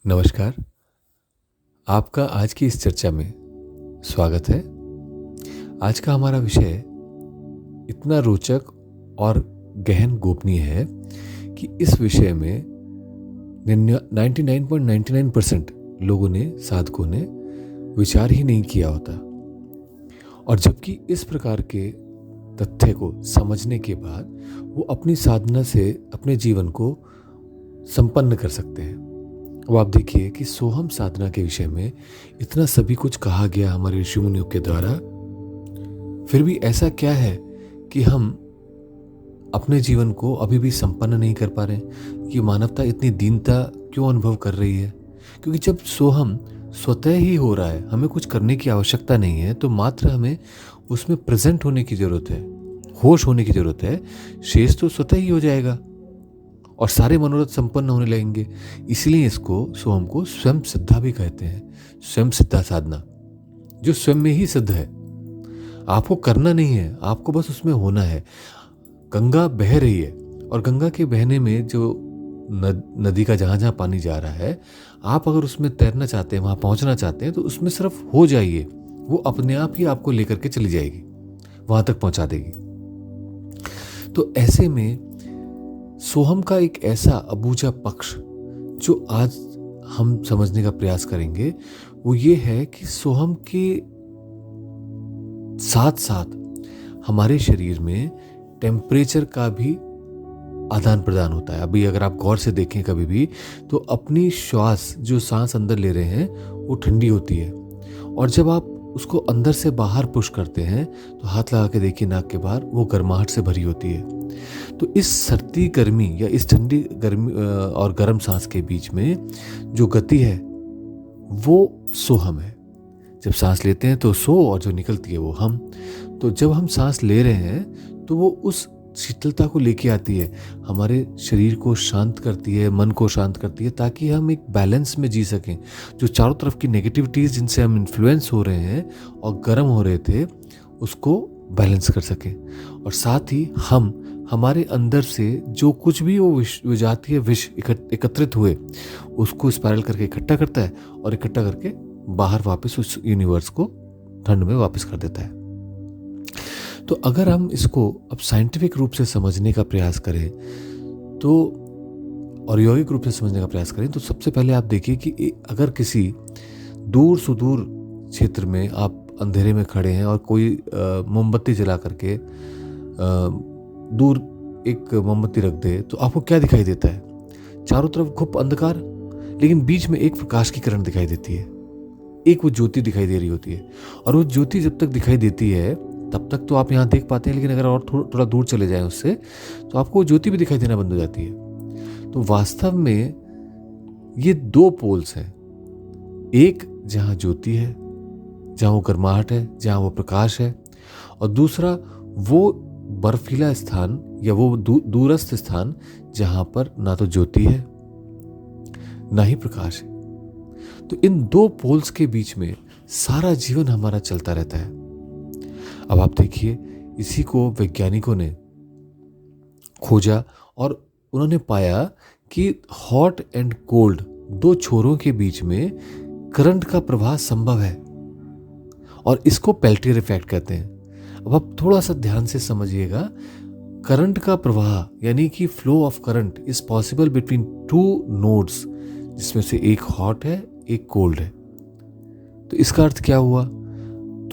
नमस्कार। आपका आज की इस चर्चा में स्वागत है। आज का हमारा विषय इतना रोचक और गहन गोपनीय है कि इस विषय में 99.99% लोगों ने, साधकों ने विचार ही नहीं किया होता। और जबकि इस प्रकार के तथ्य को समझने के बाद वो अपनी साधना से अपने जीवन को संपन्न कर सकते हैं। वो आप देखिए कि सोहम साधना के विषय में इतना सभी कुछ कहा गया हमारे ऋषि मुनियों के द्वारा, फिर भी ऐसा क्या है कि हम अपने जीवन को अभी भी संपन्न नहीं कर पा रहे हैं? ये मानवता इतनी दीनता क्यों अनुभव कर रही है? क्योंकि जब सोहम स्वतः ही हो रहा है, हमें कुछ करने की आवश्यकता नहीं है, तो मात्र हमें उसमें प्रेजेंट होने की जरूरत है, होश होने की जरूरत है। शेष तो स्वतः ही हो जाएगा और सारे मनोरथ संपन्न होने लगेंगे। इसलिए इसको, सोहम को, स्वयं सिद्धा भी कहते हैं। स्वयं सिद्धा साधना, जो स्वयं में ही सिद्ध है। आपको करना नहीं है, आपको बस उसमें होना है। गंगा बह रही है और गंगा के बहने में जो नदी का जहां जहां पानी जा रहा है, आप अगर उसमें तैरना चाहते हैं, वहां पहुंचना चाहते हैं, तो उसमें सिर्फ हो जाइए। वो अपने आप ही आपको लेकर के चली जाएगी, वहां तक पहुंचा देगी। तो ऐसे में सोहम का एक ऐसा अबूझा पक्ष जो आज हम समझने का प्रयास करेंगे, वो ये है कि सोहम के साथ साथ हमारे शरीर में टेम्परेचर का भी आदान प्रदान होता है। अभी अगर आप गौर से देखें कभी भी, तो अपनी श्वास, जो सांस अंदर ले रहे हैं, वो ठंडी होती है, और जब आप उसको अंदर से बाहर पुश करते हैं तो हाथ लगा के देखिए नाक के बाहर, वो गर्माहट से भरी होती है। तो इस सर्दी गर्मी या इस ठंडी गर्मी और गर्म सांस के बीच में जो गति है वो सोहम है। जब सांस लेते हैं तो सो, और जो निकलती है वो हम। तो जब हम सांस ले रहे हैं तो वो उस शीतलता को लेके आती है, हमारे शरीर को शांत करती है, मन को शांत करती है, ताकि हम एक बैलेंस में जी सकें। जो चारों तरफ की नेगेटिविटीज जिनसे हम इन्फ्लुएंस हो रहे हैं और गर्म हो रहे थे, उसको बैलेंस कर सकें। और साथ ही हम हमारे अंदर से जो कुछ भी वो विजातीय विष एकत्रित हुए, उसको स्पाइरल करके इकट्ठा करता है और इकट्ठा करके बाहर वापस उस यूनिवर्स को ठंड में वापस कर देता है। तो अगर हम इसको अब साइंटिफिक रूप से समझने का प्रयास करें तो, और यौगिक रूप से समझने का प्रयास करें, तो सबसे पहले आप देखिए कि अगर किसी दूर सुदूर क्षेत्र में आप अंधेरे में खड़े हैं और कोई मोमबत्ती जला करके दूर एक मोमबत्ती रख दे, तो आपको क्या दिखाई देता है? चारों तरफ घुप अंधकार, लेकिन बीच में एक प्रकाश की किरण दिखाई देती है, एक वो ज्योति दिखाई दे रही होती है। और वो ज्योति जब तक दिखाई देती है तब तक तो आप यहाँ देख पाते हैं, लेकिन अगर और थोड़ा दूर चले जाएं उससे, तो आपको ज्योति भी दिखाई देना बंद हो जाती है। तो वास्तव में ये दो पोल्स हैं, एक जहाँ ज्योति है, जहाँ वो गर्माहट है, जहाँ वो प्रकाश है, और दूसरा वो बर्फीला स्थान या वो दूरस्थ स्थान जहां पर ना तो ज्योति है ना ही प्रकाश है। तो इन दो पोल्स के बीच में सारा जीवन हमारा चलता रहता है। अब आप देखिए, इसी को वैज्ञानिकों ने खोजा और उन्होंने पाया कि हॉट एंड कोल्ड, दो छोरों के बीच में करंट का प्रवाह संभव है, और इसको पेल्टियर इफेक्ट कहते हैं। अब आप थोड़ा सा ध्यान से समझिएगा, करंट का प्रवाह यानी कि flow of current is possible between two nodes, जिसमें से एक हॉट है, एक कोल्ड है। तो इसका अर्थ क्या हुआ?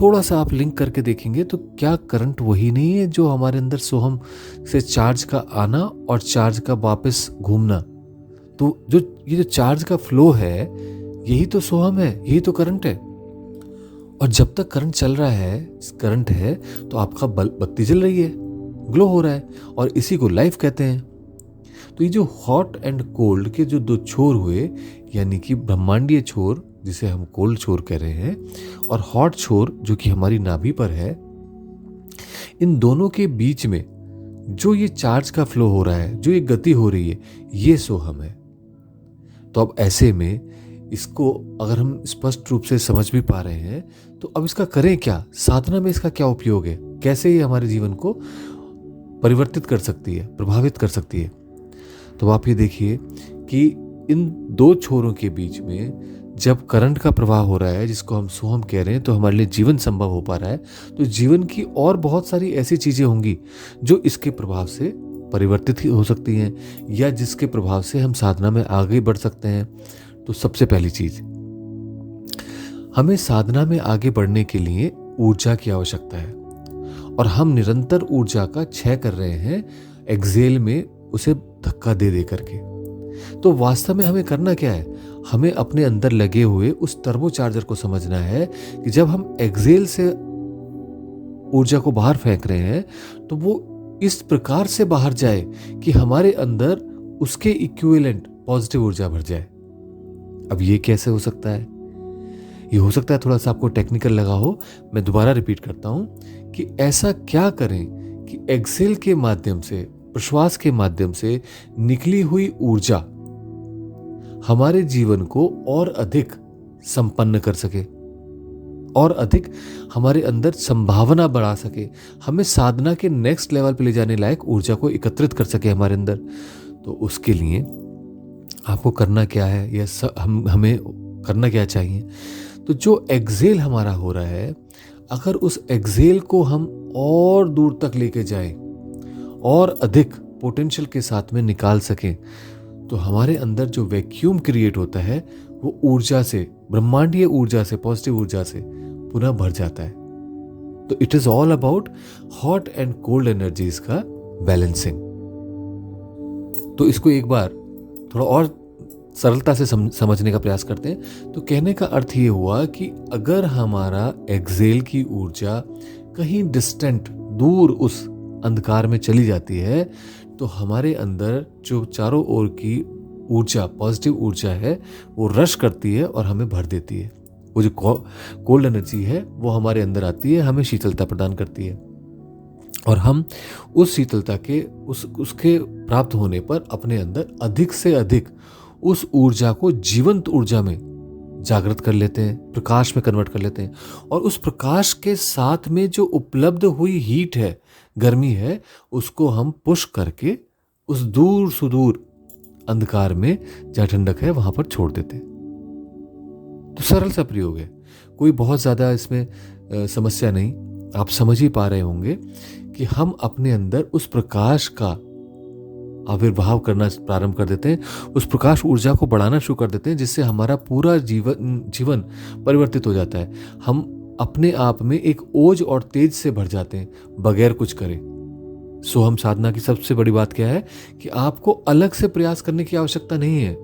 थोड़ा सा आप लिंक करके देखेंगे तो क्या करंट वही नहीं है जो हमारे अंदर सोहम से चार्ज का आना और चार्ज का वापस घूमना? तो ये जो चार्ज का फ्लो है, यही तो सोहम है, यही तो करंट है। और जब तक करंट है तो आपका बत्ती जल रही है, ग्लो हो रहा है, और इसी को लाइफ कहते हैं। तो ये जो हॉट एंड कोल्ड के जो दो छोर हुए, यानी कि ब्रह्मांडीय छोर जिसे हम कोल्ड छोर कह रहे हैं, और हॉट छोर जो कि हमारी नाभि पर है, इन दोनों के बीच में जो ये चार्ज का फ्लो हो रहा है, जो ये गति हो रही है, ये सोहम है। तो अब ऐसे में इसको अगर हम स्पष्ट रूप से समझ भी पा रहे हैं, तो अब इसका करें क्या? साधना में इसका क्या उपयोग है? कैसे ये हमारे जीवन को परिवर्तित कर सकती है, प्रभावित कर सकती है? तो आप ये देखिए कि इन दो छोरों के बीच में जब करंट का प्रवाह हो रहा है, जिसको हम सोहम कह रहे हैं, तो हमारे लिए जीवन संभव हो पा रहा है। तो जीवन की और बहुत सारी ऐसी चीज़ें होंगी जो इसके प्रभाव से परिवर्तित ही हो सकती हैं, या जिसके प्रभाव से हम साधना में आगे बढ़ सकते हैं। तो सबसे पहली चीज़, हमें साधना में आगे बढ़ने के लिए ऊर्जा की आवश्यकता है, और हम निरंतर ऊर्जा का क्षय कर रहे हैं एक्सेल में, उसे धक्का दे दे करके। तो वास्तव में हमें करना क्या है? हमें अपने अंदर लगे हुए उस टर्बो चार्जर को समझना है कि जब हम एक्सेल से ऊर्जा को बाहर फेंक रहे हैं तो वो इस प्रकार से बाहर जाए कि हमारे अंदर उसके इक्विवेलेंट पॉजिटिव ऊर्जा भर जाए। अब ये कैसे हो सकता है? ये हो सकता है थोड़ा सा आपको टेक्निकल लगा हो, मैं दोबारा रिपीट करता हूं कि ऐसा क्या करें कि एक्सेल के माध्यम से, प्रश्वास के माध्यम से निकली हुई ऊर्जा हमारे जीवन को और अधिक संपन्न कर सके, और अधिक हमारे अंदर संभावना बढ़ा सके, हमें साधना के नेक्स्ट लेवल पे ले जाने लायक ऊर्जा को एकत्रित कर सके हमारे अंदर। तो उसके लिए आपको करना क्या है, या हमें करना क्या चाहिए? तो जो एक्सेल हमारा हो रहा है, अगर उस एक्सेल को हम और दूर तक लेके जाएं और अधिक पोटेंशियल के साथ में निकाल सकें, तो हमारे अंदर जो वैक्यूम क्रिएट होता है वो ऊर्जा से, ब्रह्मांडीय ऊर्जा से, पॉजिटिव ऊर्जा से पुनः भर जाता है। तो it is all about hot and cold energies का बैलेंसिंग। तो इसको एक बार थोड़ा और सरलता से समझने का प्रयास करते हैं। तो कहने का अर्थ ये हुआ कि अगर हमारा एक्सेल की ऊर्जा कहीं डिस्टेंट, दूर उस अंधकार में चली जाती है, तो हमारे अंदर जो चारों ओर की ऊर्जा, पॉजिटिव ऊर्जा है, वो रश करती है और हमें भर देती है। वो जो कोल्ड एनर्जी है वो हमारे अंदर आती है, हमें शीतलता प्रदान करती है, और हम उस शीतलता के उसके प्राप्त होने पर अपने अंदर अधिक से अधिक उस ऊर्जा को जीवंत ऊर्जा में जागृत कर लेते हैं, प्रकाश में कन्वर्ट कर लेते हैं, और उस प्रकाश के साथ में जो उपलब्ध हुई हीट है, गर्मी है, उसको हम पुश करके उस दूर सुदूर अंधकार में जहां ठंडक है वहां पर छोड़ देते हैं। तो सरल सा प्रयोग है, कोई बहुत ज्यादा इसमें समस्या नहीं। आप समझ ही पा रहे होंगे कि हम अपने अंदर उस प्रकाश का आविर्भाव करना प्रारंभ कर देते हैं, उस प्रकाश ऊर्जा को बढ़ाना शुरू कर देते हैं, जिससे हमारा पूरा जीवन परिवर्तित हो जाता है। हम अपने आप में एक ओज और तेज से भर जाते हैं बगैर कुछ करे। सोहम साधना की सबसे बड़ी बात क्या है कि आपको अलग से प्रयास करने की आवश्यकता नहीं है,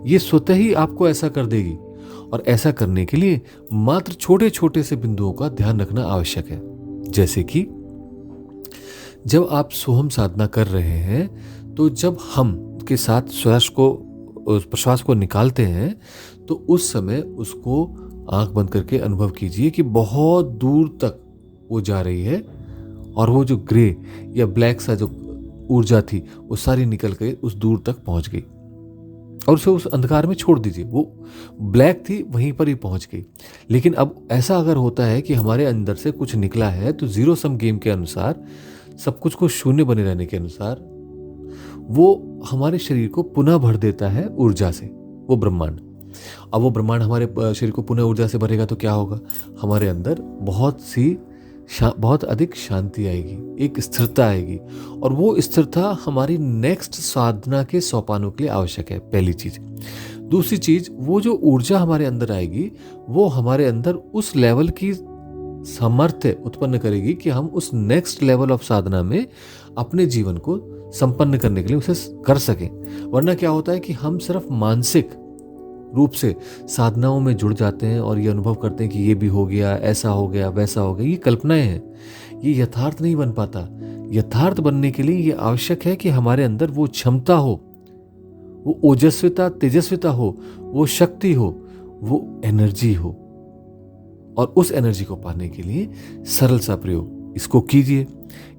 ये स्वतः ही आपको ऐसा कर देगी। और ऐसा करने के लिए मात्र छोटे छोटे से बिंदुओं का ध्यान रखना आवश्यक है। जैसे कि जब आप सोहम साधना कर रहे हैं, तो जब हम के साथ प्रश्वास को निकालते हैं, तो उस समय उसको आंख बंद करके अनुभव कीजिए कि बहुत दूर तक वो जा रही है, और वो जो ग्रे या ब्लैक सा जो ऊर्जा थी वो सारी निकल के उस दूर तक पहुंच गई, और उसे उस अंधकार में छोड़ दीजिए। वो ब्लैक थी, वहीं पर ही पहुंच गई। लेकिन अब ऐसा अगर होता है कि हमारे अंदर से कुछ निकला है, तो जीरो सम गेम के अनुसार, सब कुछ को शून्य बने रहने के अनुसार, वो हमारे शरीर को पुनः भर देता है ऊर्जा से, वो ब्रह्मांड। अब वो ब्रह्मांड हमारे शरीर को पुनः ऊर्जा से भरेगा तो क्या होगा? हमारे अंदर बहुत अधिक शांति आएगी, एक स्थिरता आएगी, और वो स्थिरता हमारी नेक्स्ट साधना के सोपानों के लिए आवश्यक है, पहली चीज। दूसरी चीज, वो जो ऊर्जा हमारे अंदर आएगी, वो हमारे अंदर उस लेवल की सामर्थ्य उत्पन्न करेगी कि हम उस नेक्स्ट लेवल ऑफ साधना में अपने जीवन को संपन्न करने के लिए उसे कर सकें। वरना क्या होता है कि हम सिर्फ मानसिक रूप से साधनाओं में जुड़ जाते हैं और ये अनुभव करते हैं कि ये भी हो गया, ऐसा हो गया, वैसा हो गया। ये कल्पनाएं हैं, ये यथार्थ नहीं बन पाता। यथार्थ बनने के लिए ये आवश्यक है कि हमारे अंदर वो क्षमता हो, वो ओजस्विता, तेजस्विता हो, वो शक्ति हो, वो एनर्जी हो। और उस एनर्जी को पाने के लिए सरल सा प्रयोग इसको कीजिए।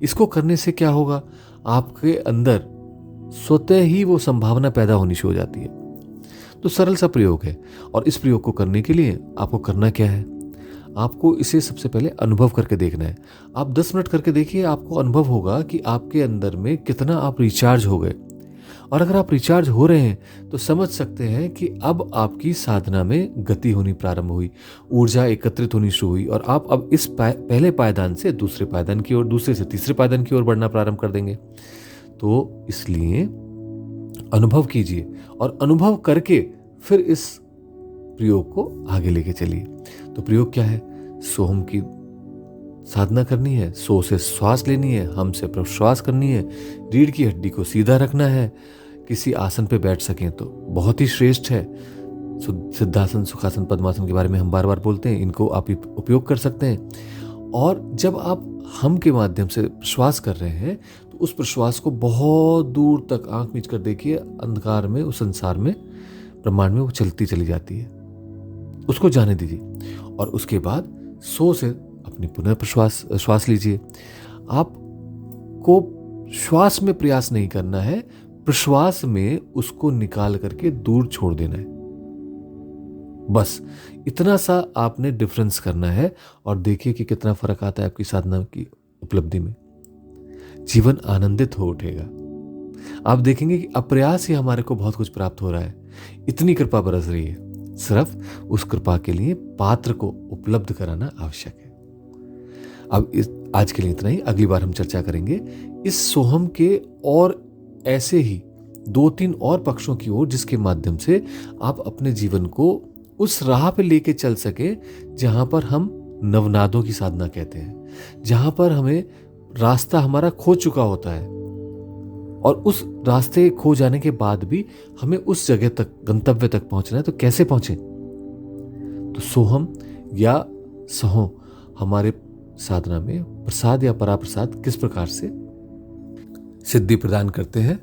इसको करने से क्या होगा? आपके अंदर स्वतः ही वो संभावना पैदा होनी शुरू हो जाती है। तो सरल सा प्रयोग है, और इस प्रयोग को करने के लिए आपको करना क्या है? आपको इसे सबसे पहले अनुभव करके देखना है। आप 10 मिनट करके देखिए, आपको अनुभव होगा कि आपके अंदर में कितना आप रिचार्ज हो गए। और अगर आप रिचार्ज हो रहे हैं तो समझ सकते हैं कि अब आपकी साधना में गति होनी प्रारंभ हुई, ऊर्जा एकत्रित होनी शुरू हुई और आप अब इस पहले पायदान से दूसरे पायदान की ओर, दूसरे से तीसरे पायदान की ओर बढ़ना प्रारंभ कर देंगे। तो इसलिए अनुभव कीजिए और अनुभव करके फिर इस प्रयोग को आगे लेके चलिए। तो प्रयोग क्या है? सोहम की साधना करनी है, सो से श्वास लेनी है, हम से प्रश्वास करनी है, रीढ़ की हड्डी को सीधा रखना है, किसी आसन पे बैठ सकें तो बहुत ही श्रेष्ठ है। सिद्धासन, सुखासन, पद्मासन के बारे में हम बार बार बोलते हैं, इनको आप उपयोग कर सकते हैं। और जब आप हम के माध्यम से प्रश्वास कर रहे हैं तो उस प्रश्वास को बहुत दूर तक आंख मीच कर देखिए, अंधकार में, उस संसार में, ब्रह्मांड में वो चलती चली जाती है, उसको जाने दीजिए। और उसके बाद सो से अपनी पुनः श्वास लीजिए। आपको श्वास में प्रयास नहीं करना है, प्रश्वास में उसको निकाल करके दूर छोड़ देना है। बस इतना सा आपने डिफरेंस करना है और देखिए कि कितना फर्क आता है आपकी साधना की उपलब्धि में। जीवन आनंदित हो उठेगा। आप देखेंगे कि अप्रयास ही हमारे को बहुत कुछ प्राप्त हो रहा है। इतनी कृपा बरस रही है, सिर्फ उस कृपा के लिए पात्र को उपलब्ध कराना आवश्यक है। अब आज के लिए इतना ही। अगली बार हम चर्चा करेंगे इस सोहम के और ऐसे ही 2-3 और पक्षों की ओर, जिसके माध्यम से आप अपने जीवन को उस राह पे लेके चल सके जहां पर हम नवनादों की साधना कहते हैं, जहां पर हमें रास्ता हमारा खो चुका होता है और उस रास्ते खो जाने के बाद भी हमें उस जगह तक, गंतव्य तक पहुंचना है। तो कैसे पहुंचे? तो सोहम या सहो हमारे साधना में प्रसाद या पराप्रसाद किस प्रकार से सिद्धि प्रदान करते हैं।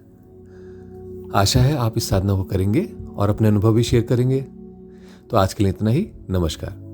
आशा है आप इस साधना को करेंगे और अपने अनुभव भी शेयर करेंगे। तो आज के लिए इतना ही। नमस्कार।